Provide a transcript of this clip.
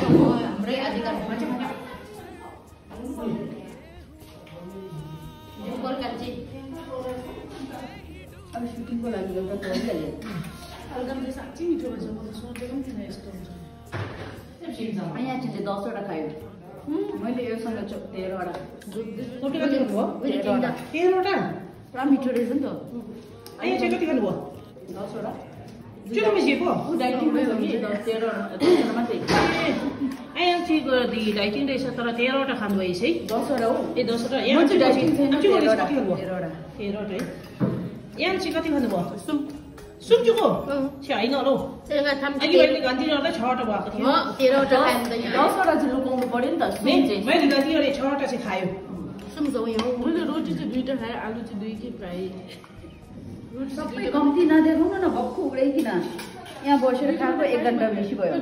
हाम्रै अधिकार मान्छे अब सुटिङको लागि एउटा गरिहाल्यो अलगम चाहिँ साँच्चै मिठो भन्छ म त सोचेको पनि थिएन यस्तो हुन्छ यहाँ चाहिँ 10 वटा खायो मैले योसँग 13 वटा कति खानुभयो 13 वटा पुरा मिठो रहेछ नि त यहाँ चाहिँ कति खानुभयो 10 वटा त्यो मिसिएको डाइटिङमै हो कि 13 वटा मात्रै यहाँ चाहिँ डाइटिङ रहेछ तर 13 वटा खानुभएछ है 10 वटा हो ए 10 वटा यहाँ चाहिँ डाइटिङ छैन 13 वटा 13 वटा है यहाँ चाहिँ कति खानुभयो सुम्चुको छ्या होइन होला हौ अहिले मैले गन्ती गर्दा 6 वटा भएको थियो 13 वटा खायो नि त यहाँ 10 वटा चाहिँ लुकाउनु पर्यो नि त मैले गन्ती गरेँ 6 वटा चाहिँ खायो सुम्छौ यहाँ मैले रोटी चाहिँ 2टा खाएँ आलु चाहिँ 2 के प्रायः सबै कम्ती नदेखाउनु न भक्कु उडैकिन यहाँ बसेर खाएको 1 घन्टा बेसी भयो